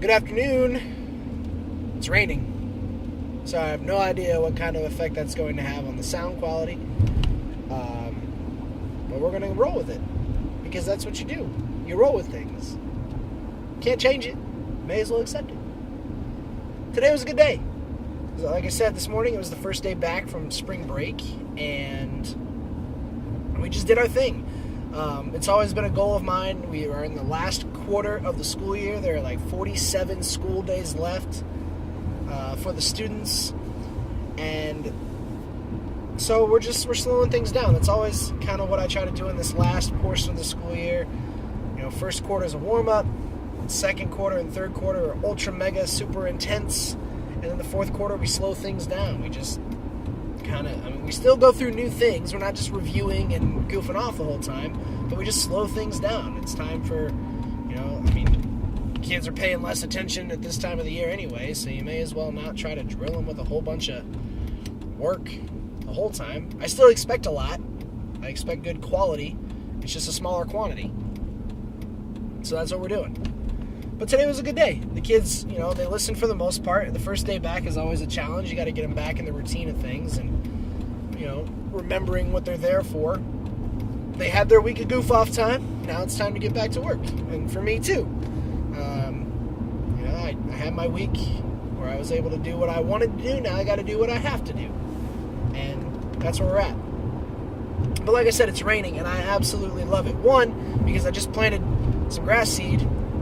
Good afternoon. It's raining, so I have no idea what kind of effect that's going to have on the sound quality. But we're going to roll with it, because that's what you do. You roll with things. Can't change it. May as well accept it. Today was a good day. Like I said this morning, it was the first day back from spring break, and we just did our thing. It's always been a goal of mine. We are in the last quarter of the school year. There are like 47 school days left for the students, and so we're slowing things down. That's always kind of what I try to do in this last portion of the school year. You know, first quarter is a warm-up, second quarter and third quarter are ultra mega super intense, and then the fourth quarter we slow things down. We just we still go through new things. We're not just reviewing and goofing off the whole time, but we just slow things down. It's time for, kids are paying less attention at this time of the year anyway, so you may as well not try to drill them with a whole bunch of work the whole time. I still expect a lot. I expect good quality. It's just a smaller quantity. So that's what we're doing. But today was a good day. The kids, they listen for the most part. The first day back is always a challenge. You got to get them back in the routine of things and, remembering what they're there for. They had their week of goof-off time. Now it's time to get back to work. And for me, too. I had my week where I was able to do what I wanted to do. Now I got to do what I have to do. And that's where we're at. But like I said, it's raining, and I absolutely love it. One, because I just planted some grass seed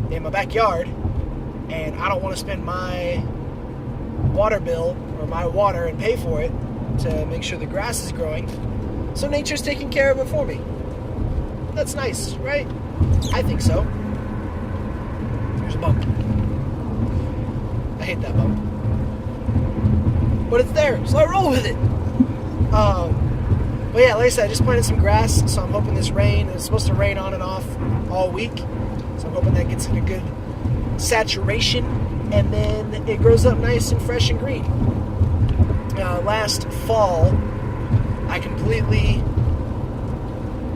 in my backyard, and I don't want to spend my water bill or my water and pay for it to make sure the grass is growing. So nature's taking care of it for me. That's nice, right? I think so. There's a bump. I hate that bump. But it's there, so I roll with it. But yeah, like I said, I just planted some grass, so I'm hoping this rain, it's supposed to rain on and off all week. So I'm hoping that gets in a good saturation, and then it grows up nice and fresh and green. Last fall, I completely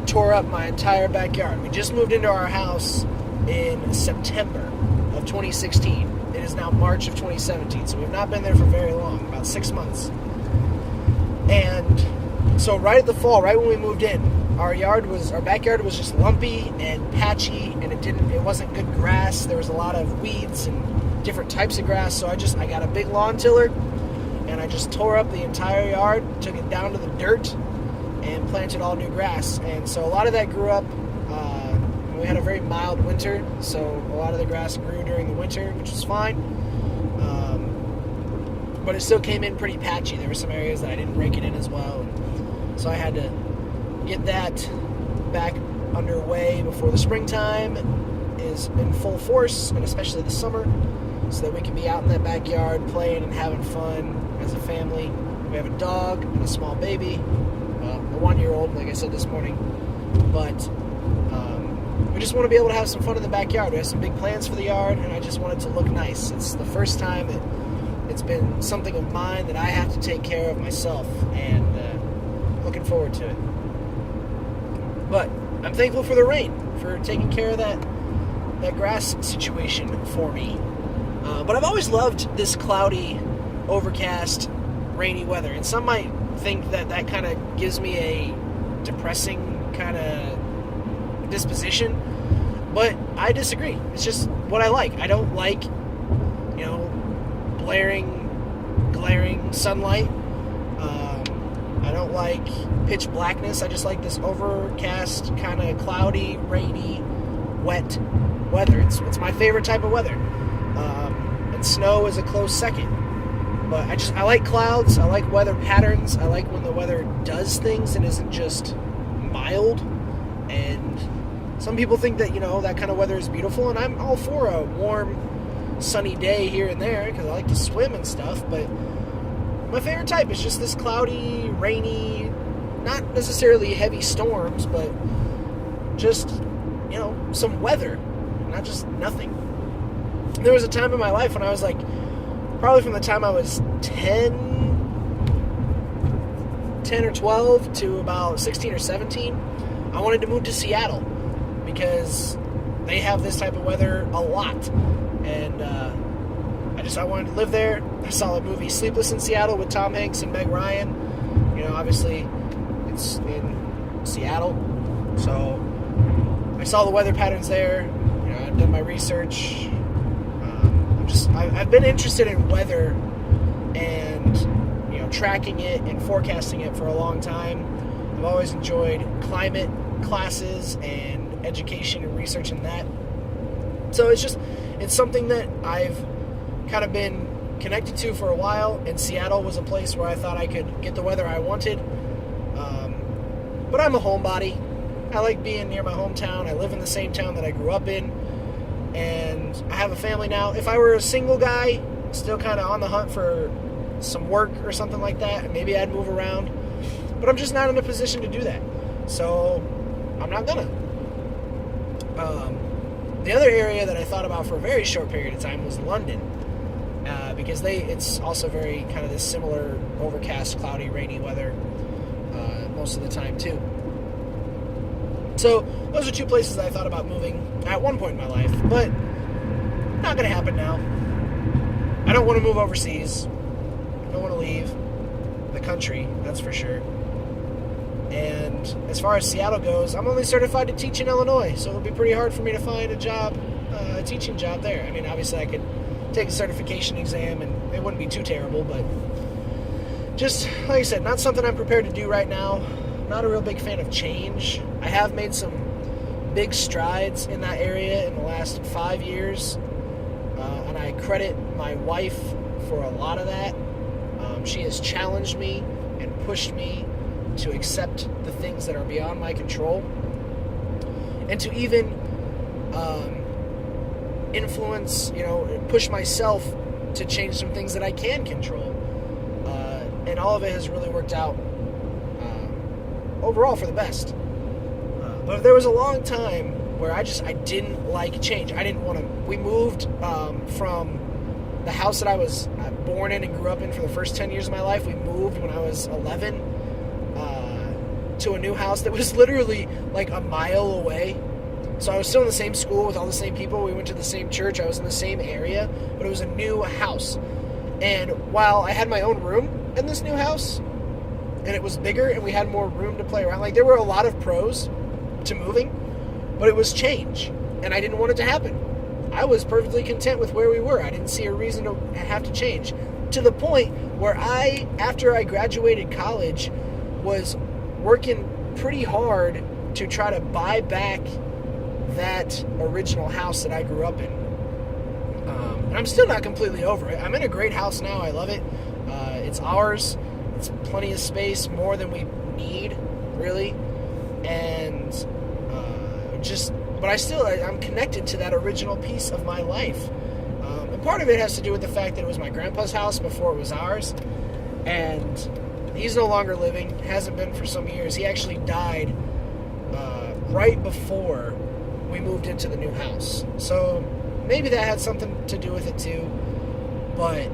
tore up my entire backyard. We just moved into our house in September of 2016. It is now March of 2017, so we've not been there for very long, about 6 months. And so right at the fall, right when we moved in, our backyard was just lumpy and patchy, and it wasn't good grass. There was a lot of weeds and different types of grass, so I got a big lawn tiller, and I just tore up the entire yard, took it down to the dirt, and planted all new grass. And so a lot of that grew up. We had a very mild winter, so a lot of the grass grew during the winter, which was fine. But it still came in pretty patchy. There were some areas that I didn't rake it in as well. So I had to get that back underway before the springtime is in full force, and especially the summer, so that we can be out in that backyard playing and having fun as a family. We have a dog and a small baby, a 1-year-old, like I said this morning. But we just want to be able to have some fun in the backyard. We have some big plans for the yard, and I just want it to look nice. It's the first time that it's been something of mine that I have to take care of myself, and looking forward to it. But I'm thankful for the rain, for taking care of that grass situation for me. But I've always loved this cloudy, overcast, rainy weather. And some might think that kind of gives me a depressing kind of disposition. But I disagree. It's just what I like. I don't like, glaring sunlight. I don't like pitch blackness. I just like this overcast, kind of cloudy, rainy, wet weather. It's my favorite type of weather. And snow is a close second. But I like clouds. I like weather patterns. I like when the weather does things and isn't just mild. And some people think that, that kind of weather is beautiful, and I'm all for a warm, sunny day here and there because I like to swim and stuff, but my favorite type is just this cloudy, rainy, not necessarily heavy storms, but just, some weather, not just nothing. There was a time in my life when I was probably from the time I was 10 or 12 to about 16 or 17, I wanted to move to Seattle because they have this type of weather a lot. And I wanted to live there. I saw the movie Sleepless in Seattle with Tom Hanks and Meg Ryan. Obviously it's in Seattle, so I saw the weather patterns there. I've done my research. I've been interested in weather and tracking it and forecasting it for a long time. I've always enjoyed climate classes and education and research in that. So it's something that I've kind of been connected to for a while, and Seattle was a place where I thought I could get the weather I wanted. But I'm a homebody. I like being near my hometown. I live in the same town that I grew up in, and I have a family now. If I were a single guy, still kind of on the hunt for some work or something like that, maybe I'd move around. But I'm just not in a position to do that, so I'm not gonna. The other area that I thought about for a very short period of time was London, because it's also very kind of this similar overcast, cloudy, rainy weather most of the time too. So those are two places that I thought about moving at one point in my life, but not going to happen now. I don't want to move overseas. I don't want to leave the country, that's for sure. And as far as Seattle goes, I'm only certified to teach in Illinois, so it would be pretty hard for me to find a job, a teaching job there. I mean, obviously I could take a certification exam and it wouldn't be too terrible, but just, like I said, not something I'm prepared to do right now. Not a real big fan of change. I have made some big strides in that area in the last 5 years, and I credit my wife for a lot of that. She has challenged me and pushed me to accept the things that are beyond my control, and to even influence, push myself to change some things that I can control. And all of it has really worked out overall for the best. But there was a long time where I didn't like change. I didn't want to. We moved from the house that I was born in and grew up in for the first 10 years of my life. We moved when I was 11 to a new house that was literally like a mile away. So I was still in the same school with all the same people. We went to the same church. I was in the same area, but it was a new house. And while I had my own room in this new house, and it was bigger and we had more room to play around, like there were a lot of pros to moving, but it was change, and I didn't want it to happen. I was perfectly content with where we were. I didn't see a reason to have to change, to the point where after I graduated college, was working pretty hard to try to buy back that original house that I grew up in. And I'm still not completely over it. I'm in a great house now. I love it. It's ours. It's plenty of space, more than we need, really. And but I'm connected to that original piece of my life. And part of it has to do with the fact that it was my grandpa's house before it was ours. And he's no longer living, hasn't been for some years. He actually died right before we moved into the new house. So maybe that had something to do with it too. But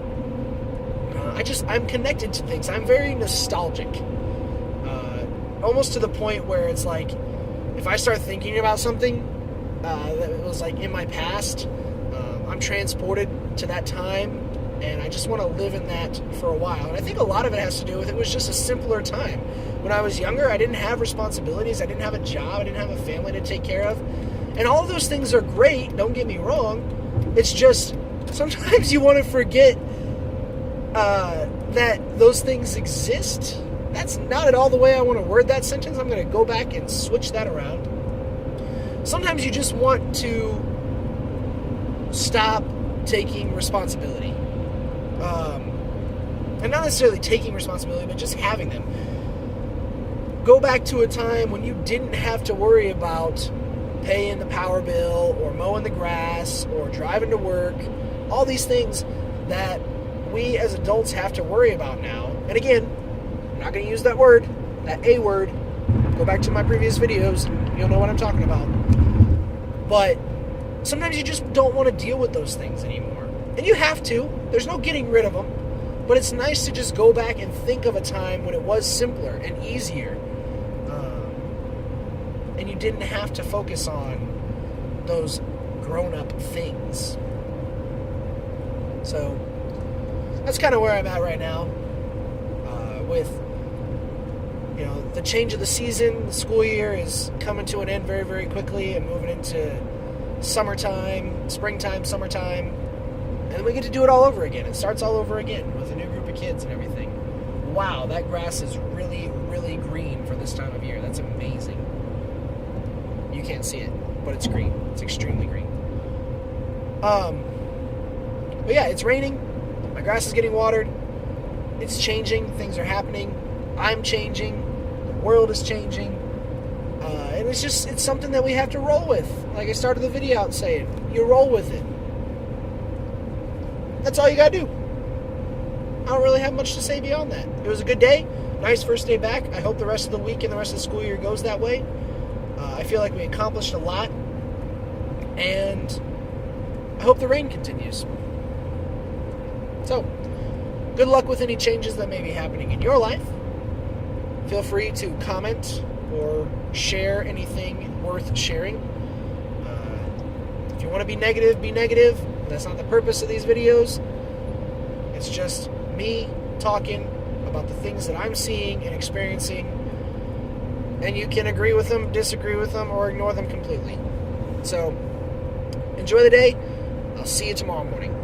I'm connected to things. I'm very nostalgic. Almost to the point where it's like, if I start thinking about something that was like in my past, I'm transported to that time, and I just want to live in that for a while. And I think a lot of it has to do with it was just a simpler time. When I was younger, I didn't have responsibilities. I didn't have a job. I didn't have a family to take care of. And all of those things are great, don't get me wrong. It's just, sometimes you want to forget that those things exist. That's not at all the way I want to word that sentence. I'm going to go back and switch that around. Sometimes you just want to stop taking responsibility. And not necessarily taking responsibility, but just having them. Go back to a time when you didn't have to worry about paying the power bill or mowing the grass or driving to work. All these things that we as adults have to worry about now. And again, I'm not going to use that word, that A word. Go back to my previous videos. You'll know what I'm talking about. But sometimes you just don't want to deal with those things anymore. And you have to. There's no getting rid of them. But it's nice to just go back and think of a time when it was simpler and easier. And you didn't have to focus on those grown-up things. So that's kind of where I'm at right now with, you know, the change of the season. The school year is coming to an end very, very quickly and moving into summertime, springtime, summertime. And then we get to do it all over again. It starts all over again with a new group of kids and everything. Wow, that grass is really, really green for this time of year. That's amazing. You can't see it, but it's green. It's extremely green. But yeah, it's raining. My grass is getting watered. It's changing. Things are happening. I'm changing. The world is changing. And it's something that we have to roll with. Like I started the video out saying, you roll with it. That's all you gotta do. I don't really have much to say beyond that. It was a good day. Nice first day back. I hope the rest of the week and the rest of the school year goes that way. I feel like we accomplished a lot. And I hope the rain continues. So, good luck with any changes that may be happening in your life. Feel free to comment or share anything worth sharing. If you want to be negative, be negative. That's not the purpose of these videos. It's just me talking about the things that I'm seeing and experiencing. And you can agree with them, disagree with them, or ignore them completely. So, enjoy the day. I'll see you tomorrow morning.